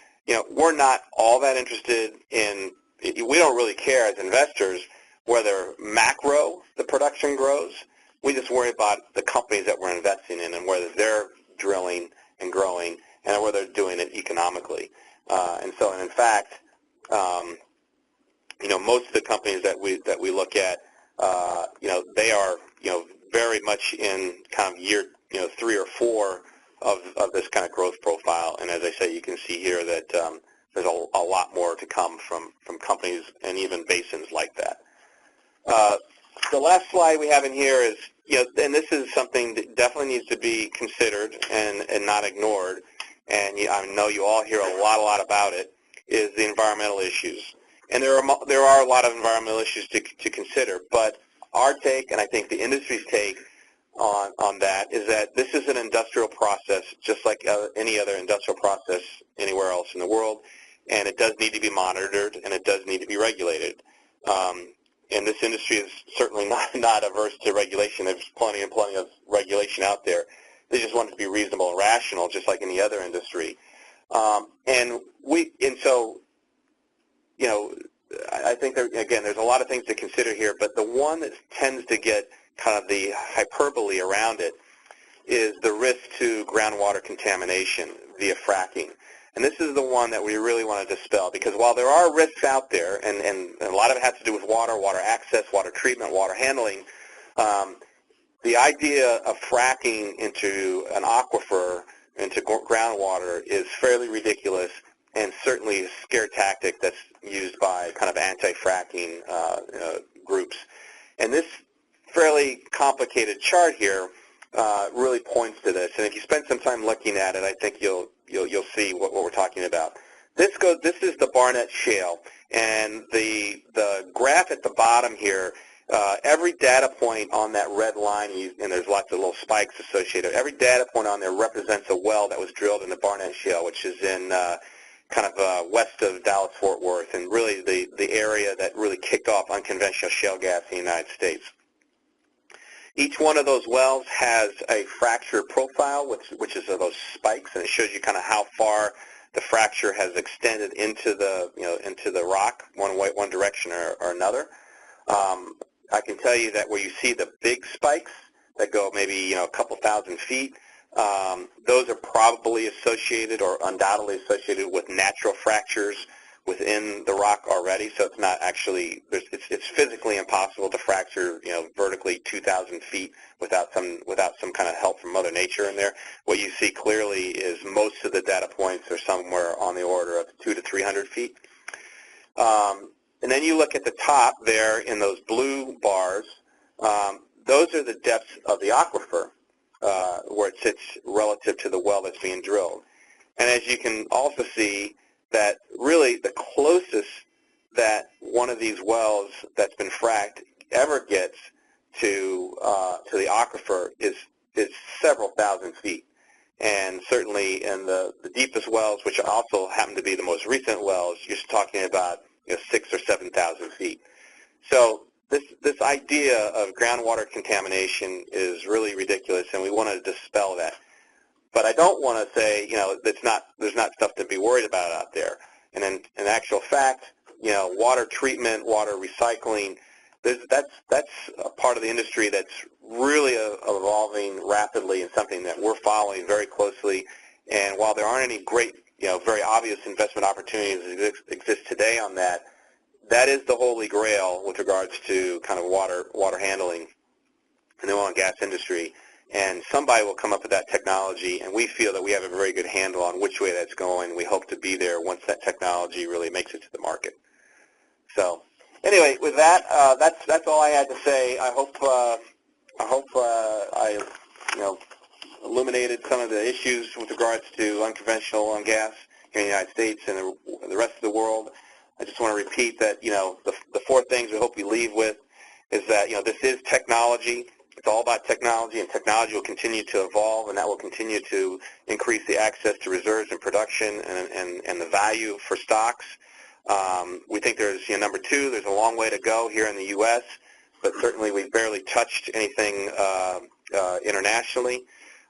S2: we're not all that interested in, we don't really care as investors whether macro, the production grows. We just worry about the companies that we're investing in and whether they're drilling and growing and whether they're doing it economically. And in fact, most of the companies that we look at, they are, very much in kind of year, 3 or 4 of this kind of growth profile. And as I say, you can see here that there's a lot more to come from companies and even basins like that. The last slide we have in here is, and this is something that definitely needs to be considered and not ignored, and I know you all hear a lot about it, is the environmental issues. And there are a lot of environmental issues to consider, but our take, and I think the industry's take on that, is that this is an industrial process, just like any other industrial process anywhere else in the world, and it does need to be monitored, and it does need to be regulated. And this industry is certainly not averse to regulation. There's plenty of regulation out there. They just want it to be reasonable and rational, just like any other industry. I think there's a lot of things to consider here, but the one that tends to get kind of the hyperbole around it is the risk to groundwater contamination via fracking. And this is the one that we really want to dispel, because while there are risks out there, and a lot of it has to do with water access, water treatment, water handling, the idea of fracking into an aquifer, into groundwater, is fairly ridiculous and certainly a scare tactic that's used by kind of anti-fracking groups. And this fairly complicated chart here really points to this. And if you spend some time looking at it, I think you'll see what we're talking about. This is the Barnett Shale, and the graph at the bottom here, every data point on that red line, and there's lots of little spikes associated, every data point on there represents a well that was drilled in the Barnett Shale, which is in kind of west of Dallas-Fort Worth, and really the area that really kicked off unconventional shale gas in the United States. Each one of those wells has a fracture profile, which is those spikes, and it shows you kind of how far the fracture has extended into the rock, one direction or another. I can tell you that where you see the big spikes that go maybe a couple thousand feet, those are probably associated or undoubtedly associated with natural fractures within the rock already. So it's not actually, it's physically impossible to fracture vertically 2,000 feet without some kind of help from Mother Nature in there. What you see clearly is most of the data points are somewhere on the order of 200 to 300 feet. And then you look at the top there in those blue bars. Those are the depths of the aquifer where it sits relative to the well that's being drilled. And as you can also see, that really the closest that one of these wells that's been fracked ever gets to the aquifer is several thousand feet. And certainly in the deepest wells, which also happen to be the most recent wells, you're talking about 6,000 or 7,000 feet. So this idea of groundwater contamination is really ridiculous, and we want to dispel that. But I don't want to say, there's not stuff to be worried about out there. And in actual fact, water treatment, water recycling, that's a part of the industry that's really evolving rapidly and something that we're following very closely. And while there aren't any great, very obvious investment opportunities that exist today on that, that is the holy grail with regards to kind of water handling in the oil and gas industry. And somebody will come up with that technology, and we feel that we have a very good handle on which way that's going. We hope to be there once that technology really makes it to the market. So anyway, with that, that's all I had to say. I hope I illuminated some of the issues with regards to unconventional oil and gas here in the United States and the rest of the world. I just want to repeat that the four things we hope we leave with is that this is technology. It's all about technology, and technology will continue to evolve, and that will continue to increase the access to reserves and production and the value for stocks. We think there's, number two, there's a long way to go here in the U.S., but certainly we've barely touched anything internationally.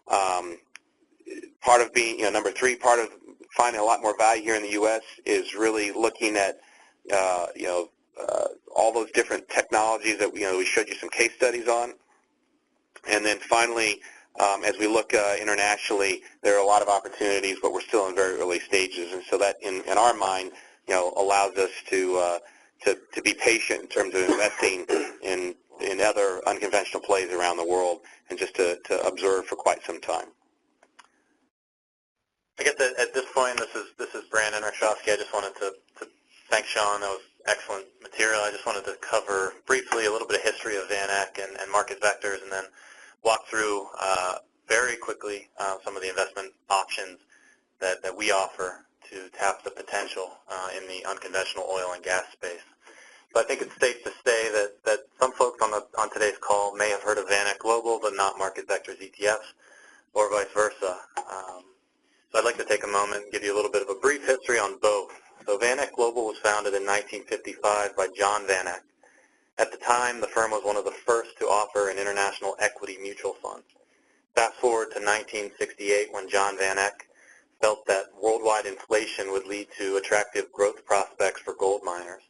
S2: Part of being, number three, part of finding a lot more value here in the U.S. is really looking at, all those different technologies that we showed you some case studies on. And then finally, as we look internationally, there are a lot of opportunities, but we're still in very early stages. And so that, in our mind, allows us to be patient in terms of investing in other unconventional plays around the world, and just to observe for quite some time.
S3: I guess at this point, this is Brandon Arshofsky. I just wanted to thank Sean. That was excellent material. I just wanted to cover briefly a little bit of history of VanEck and market vectors, and then walk through very quickly some of the investment options that we offer to tap the potential in the unconventional oil and gas space. So I think it's safe to say that some folks on today's call may have heard of VanEck Global, but not market vectors ETFs, or vice versa. So I'd like to take a moment and give you a little bit of a brief history on both. So VanEck Global was founded in 1955 by John VanEck. At the time, the firm was one of the first to offer an international equity mutual fund. Fast forward to 1968, when John VanEck felt that worldwide inflation would lead to attractive growth prospects for gold miners.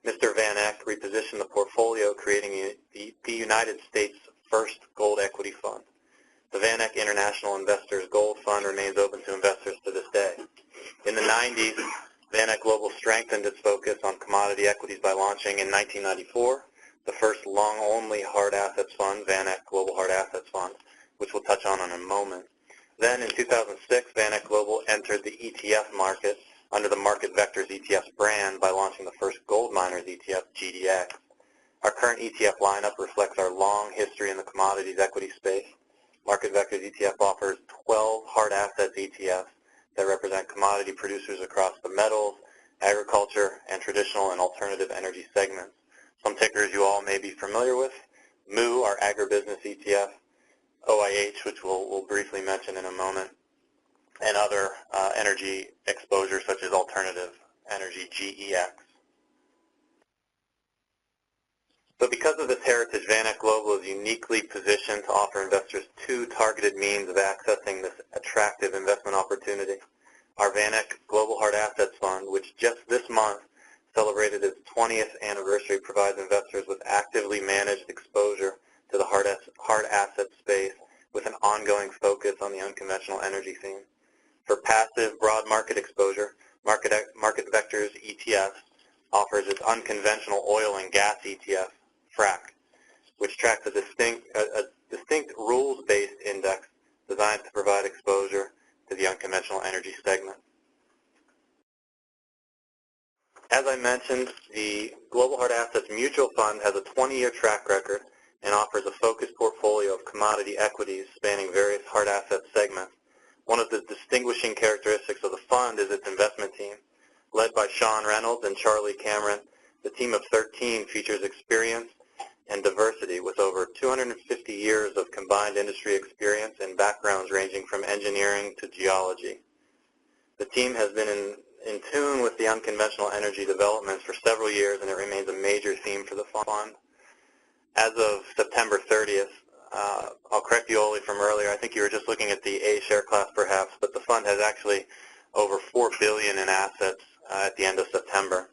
S3: Mr. VanEck repositioned the portfolio, creating the United States' first gold equity fund. The VanEck International Investors Gold Fund remains open to investors to this day. In the 90s, VanEck Global strengthened its focus on commodity equities by launching in 1994 the first long-only hard assets fund, VanEck Global Hard Assets Fund, which we'll touch on in a moment. Then in 2006, VanEck Global entered the ETF market under the Market Vectors ETFs brand by launching the first gold miners ETF, GDX. Our current ETF lineup reflects our long history in the commodities equity space. Market Vectors ETF offers 12 hard assets ETFs that represent commodity producers across the metals, agriculture, and traditional and alternative energy segments. Some tickers you all may be familiar with: MOO, our agribusiness ETF, OIH, which we'll briefly mention in a moment, and other energy exposures such as alternative energy, GEX. So because of this heritage, VanEck Global is uniquely positioned to offer investors two targeted means of accessing this attractive investment opportunity. Our VanEck Global Hard Assets Fund, which just this month celebrated its 20th anniversary, provides investors with actively managed exposure to the hard asset space with an ongoing focus on the unconventional energy theme. For passive broad market exposure, Market Vectors ETF offers its unconventional oil and gas ETF, FRAC, which tracks a distinct rules-based index designed to provide exposure to the unconventional energy segment. As I mentioned, mentioned, the Global Hard Assets Mutual Fund has a 20-year track record and offers a focused portfolio of commodity equities spanning various hard asset segments. One of the distinguishing characteristics of the fund is its investment team. Led by Sean Reynolds and Charlie Cameron, the team of 13 features experience and diversity with over 250 years of combined industry experience and backgrounds ranging from engineering to geology. The team has been in tune with the unconventional energy developments for several years, and it remains a major theme for the fund. As of September 30th, I'll correct you, Oli, from earlier. I think you were just looking at the A share class perhaps, but the fund has actually over $4 billion in assets at the end of September.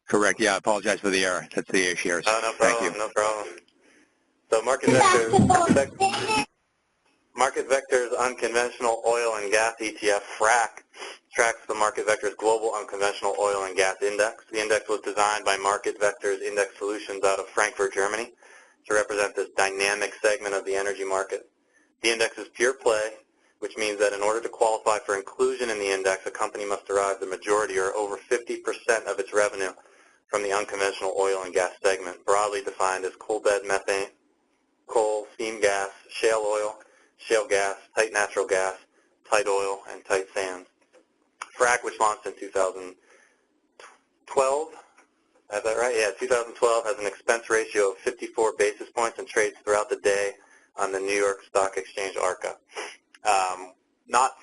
S1: Correct. Yeah, I apologize for the error. That's the A shares.
S3: Oh, no problem.
S1: Thank you.
S3: No problem. So Market Vector's unconventional oil and gas ETF, FRAC, tracks the Market Vector's Global Unconventional Oil and Gas Index. The index was designed by Market Vector's Index Solutions out of Frankfurt, Germany, to represent this dynamic segment of the energy market. The index is pure play, which means that in order to qualify for inclusion in the index, a company must derive the majority or over 50% of its revenue from the unconventional oil and gas segment, broadly defined as coal bed methane, coal, steam gas, shale oil, shale gas, tight natural gas, tight oil, and tight sands. FRAC, which launched in 2012, is that right? Yeah, 2012, has an expense ratio of 54 basis points and trades throughout the day on the New York Stock Exchange ARCA. Not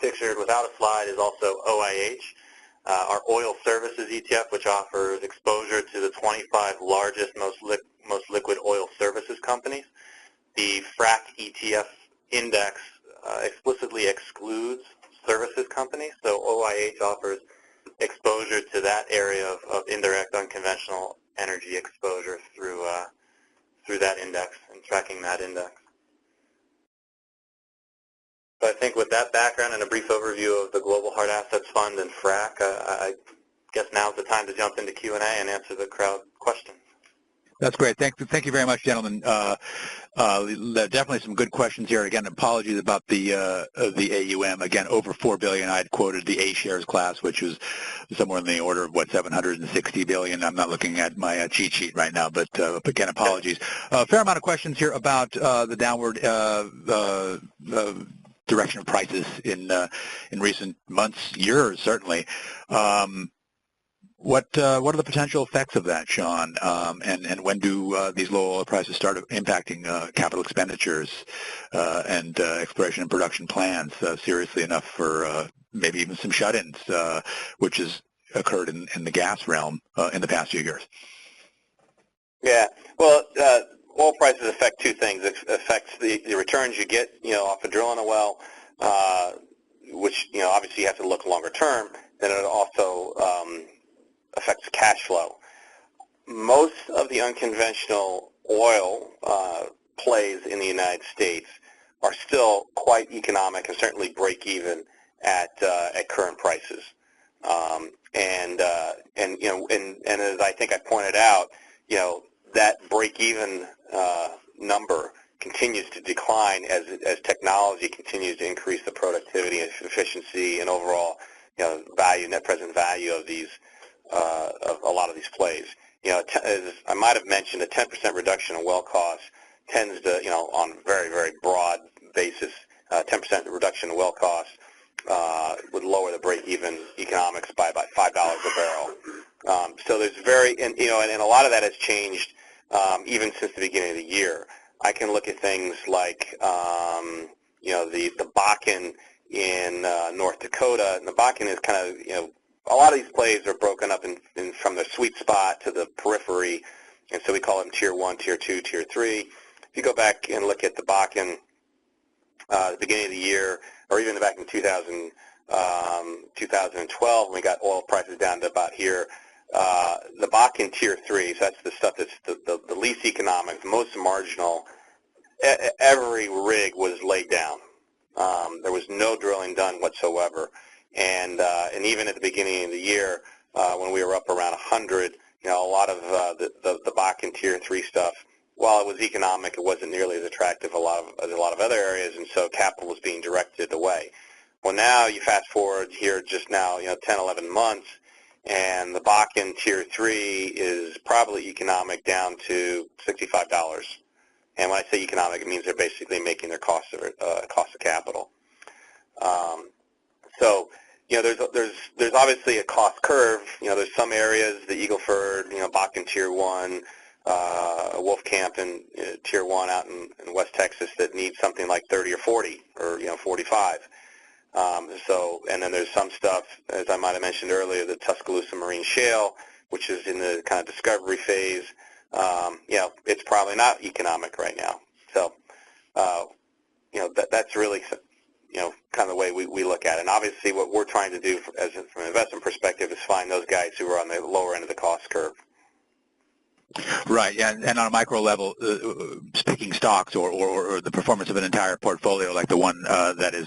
S3: pictured without a slide is also OIH, our oil services ETF, which offers exposure to the 25 largest, most liquid oil services companies. The FRAC ETF index explicitly excludes services companies, so OIH offers exposure to that area of indirect unconventional energy exposure through that index and tracking that index. So I think with that background and a brief overview of the Global Hard Assets Fund and FRAC, I guess now's the time to jump into Q&A and answer the crowd questions.
S1: That's great. Thank you very much, gentlemen. Definitely some good questions here. Again, apologies about the AUM. Again, over $4 billion. I had quoted the A shares class, which was somewhere in the order of what, $760 billion. I'm not looking at my cheat sheet right now, but again, apologies. A fair amount of questions here about the downward direction of prices in recent months, years, certainly. What are the potential effects of that, Sean? And when do these low oil prices start impacting capital expenditures and exploration and production plans seriously enough for maybe even some shut-ins, which has occurred in the gas realm in the past few years?
S2: Yeah. Well, oil prices affect two things. It affects the returns you get, off of drilling a well, which, obviously you have to look longer term. Then it also affects cash flow. Most of the unconventional oil plays in the United States are still quite economic and certainly break even at current prices. And as I think I pointed out, that break even number continues to decline as technology continues to increase the productivity and efficiency and overall value, net present value of these of a lot of these plays. As I might have mentioned, a 10% reduction in well costs tends to, on a very, very broad basis, 10% reduction in well costs would lower the break-even economics by about $5 a barrel. So there's and a lot of that has changed even since the beginning of the year. I can look at things like, the Bakken in North Dakota, and the Bakken is kind of, a lot of these plays are broken up from the sweet spot to the periphery, and so we call them Tier 1, Tier 2, Tier 3. If you go back and look at the Bakken at the beginning of the year, or even back in 2012, when we got oil prices down to about here, the Bakken Tier 3, so that's the stuff that's the least economic, the most marginal, every rig was laid down. There was no drilling done whatsoever. And even at the beginning of the year, when we were up around 100, a lot of the Bakken Tier 3 stuff, while it was economic, it wasn't nearly as attractive as a lot of other areas, and so capital was being directed away. Well, now you fast forward here just now, 10, 11 months, and the Bakken Tier 3 is probably economic down to $65. And when I say economic, it means they're basically making their cost of capital. So, there's obviously a cost curve. There's some areas, the Eagle Ford, Bakken Tier 1, Wolfcamp and Tier 1 out in West Texas that need something like 30 or 40 or 45. And then there's some stuff, as I might have mentioned earlier, the Tuscaloosa Marine Shale, which is in the kind of discovery phase. It's probably not economic right now. So, that's really, kind of the way we look at it. And obviously what we're trying to do from an investment perspective is find those guys who are on the lower end of the cost curve.
S1: Right, yeah, and on a micro level, picking stocks or the performance of an entire portfolio, like the one that is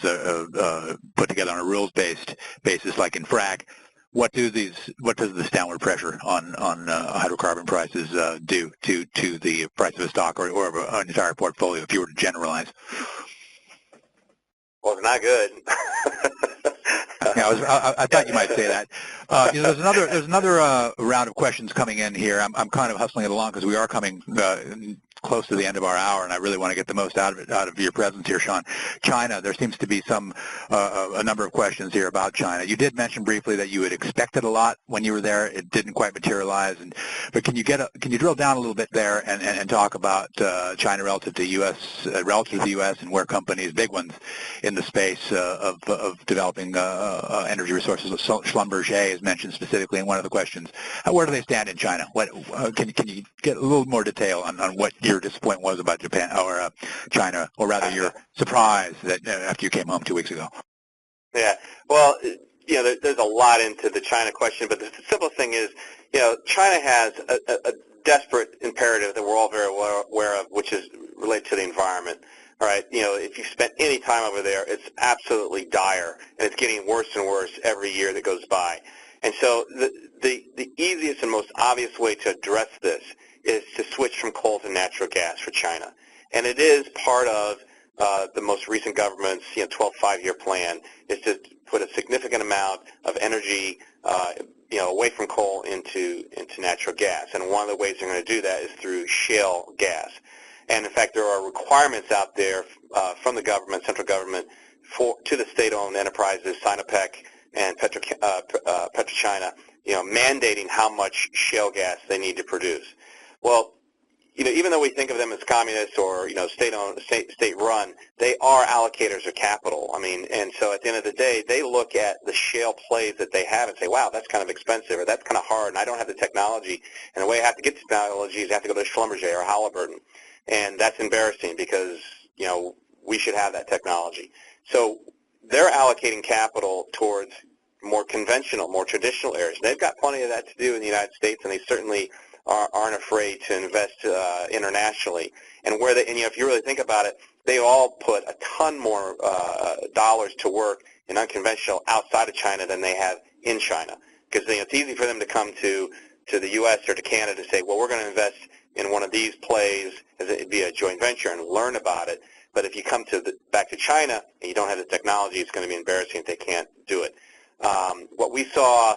S1: put together on a rules-based basis, like in frack, what does this downward pressure on hydrocarbon prices do to the price of a stock or an entire portfolio, if you were to generalize?
S2: Well, it's not good.
S1: Yeah, I thought you might say that. There's another round of questions coming in here. I'm kind of hustling it along because we are coming close to the end of our hour, and I really want to get the most out of your presence here, Sean. China, there seems to be a number of questions here about China. You did mention briefly that you had expected a lot when you were there. It didn't quite materialize, but can you drill down a little bit there and talk about China relative to the U.S. and where companies, big ones in the space of developing energy resources, Schlumberger is mentioned specifically in one of the questions. Where do they stand in China? Can you get a little more detail on what your disappointment was about Japan or China, or rather your surprise that after you came home 2 weeks ago?
S2: Yeah, well, there's a lot into the China question, but the simple thing is, China has a desperate imperative that we're all very aware of, which is related to the environment. All right, if you spent any time over there, it's absolutely dire, and it's getting worse and worse every year that goes by. And so the easiest and most obvious way to address this is to switch from coal to natural gas for China. And it is part of the most recent government's 12th five-year plan, is to put a significant amount of energy away from coal into natural gas. And one of the ways they're going to do that is through shale gas. And in fact, there are requirements out there from the government, central government, to the state-owned enterprises, Sinopec and PetroChina, mandating how much shale gas they need to produce. Well, even though we think of them as communist or state-owned, state-run, they are allocators of capital. I mean, and so at the end of the day, they look at the shale plays that they have and say, wow, that's kind of expensive, or that's kind of hard, and I don't have the technology. And the way I have to get the technology is I have to go to Schlumberger or Halliburton. And that's embarrassing because, we should have that technology. So they're allocating capital towards more conventional, more traditional areas. They've got plenty of that to do in the United States, and they certainly aren't afraid to invest internationally. And if you really think about it, they all put a ton more dollars to work in unconventional outside of China than they have in China. Because it's easy for them to come to the U.S. or to Canada and say, well, we're going to invest in one of these plays via a joint venture and learn about it. But if you come back to China and you don't have the technology, it's going to be embarrassing if they can't do it. What we saw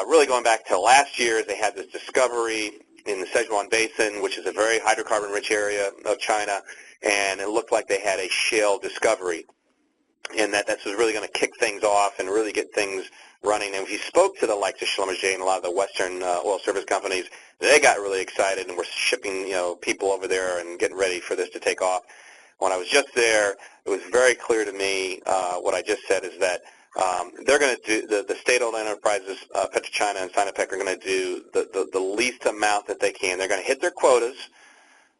S2: really going back to last year is they had this discovery in the Sichuan Basin, which is a very hydrocarbon-rich area of China, and it looked like they had a shale discovery, and that was really going to kick things off and really get things running. And if you spoke to the likes of Schlumberger and a lot of the Western oil service companies, they got really excited and were shipping people over there and getting ready for this to take off. When I was just there, it was very clear to me what I just said is that they're going to do, the state-owned enterprises, PetroChina and Sinopec, are going to do the least amount that they can. They're going to hit their quotas,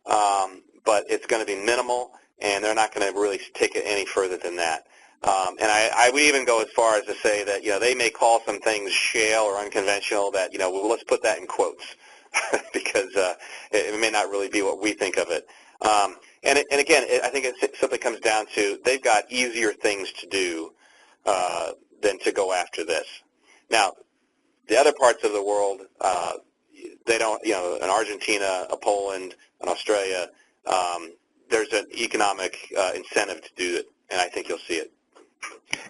S2: but it's going to be minimal, and they're not going to really take it any further than that. And I would even go as far as to say that, they may call some things shale or unconventional that, well, let's put that in quotes because it may not really be what we think of it. And again, I think it simply comes down to they've got easier things to do than to go after this. Now, the other parts of the world, they don't, in Argentina, Poland, and Australia, there's an economic incentive to do it, and I think you'll see it.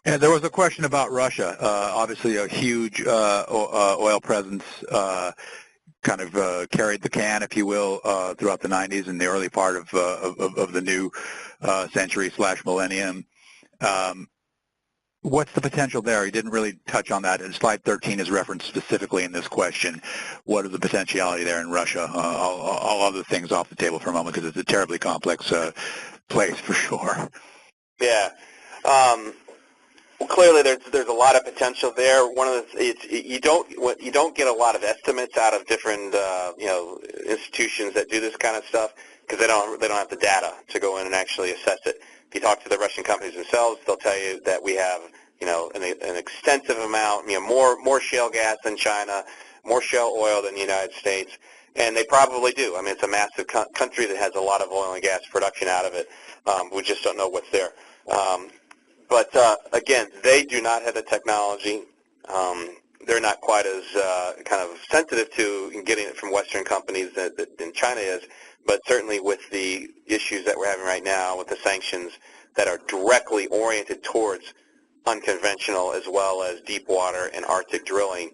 S1: And there was a question about Russia. Obviously, a huge oil presence kind of carried the can, if you will, throughout the 90s and the early part of the new century/millennium. What's the potential there? You didn't really touch on that. And slide 13 is referenced specifically in this question. What is the potentiality there in Russia? All other things off the table for a moment because it's a terribly complex place for sure.
S2: Yeah. Well, clearly, there's a lot of potential there. One of the you don't get a lot of estimates out of different institutions that do this kind of stuff because they don't have the data to go in and actually assess it. If you talk to the Russian companies themselves, they'll tell you that we have an extensive amount, more shale gas than China, more shale oil than the United States, and they probably do. I mean, it's a massive country that has a lot of oil and gas production out of it. We just don't know what's there. But again, they do not have the technology. They're not quite as kind of sensitive to getting it from Western companies than China is. But certainly with the issues that we're having right now with the sanctions that are directly oriented towards unconventional as well as deep water and Arctic drilling,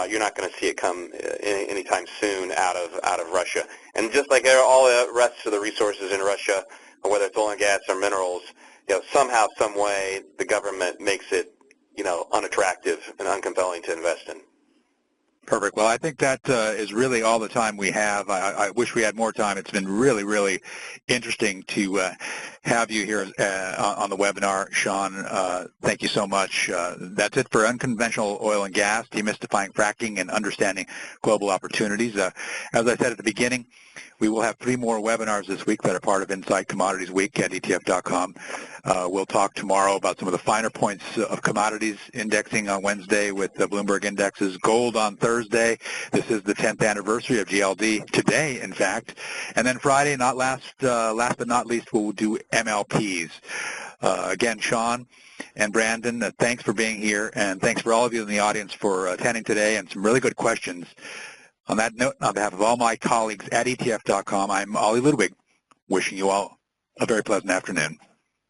S2: you're not going to see it come anytime soon out of Russia. And just like all the rest of the resources in Russia, whether it's oil and gas or minerals, somehow, some way, the government makes it, unattractive and uncompelling to invest in.
S1: Perfect. Well, I think that is really all the time we have. I wish we had more time. It's been really, really interesting to have you here on the webinar, Sean. Thank you so much. That's it for Unconventional Oil and Gas, Demystifying Fracking and Understanding Global Opportunities. As I said at the beginning, we will have 3 more webinars this week that are part of Inside Commodities Week at ETF.com. We'll talk tomorrow about some of the finer points of commodities indexing on Wednesday with the Bloomberg indexes, gold on Thursday. This is the 10th anniversary of GLD today, in fact. And then Friday, last but not least, we'll do MLPs. Again, Sean and Brandon, thanks for being here, and thanks for all of you in the audience for attending today and some really good questions. On that note, on behalf of all my colleagues at ETF.com, I'm Ollie Ludwig, wishing you all a very pleasant afternoon.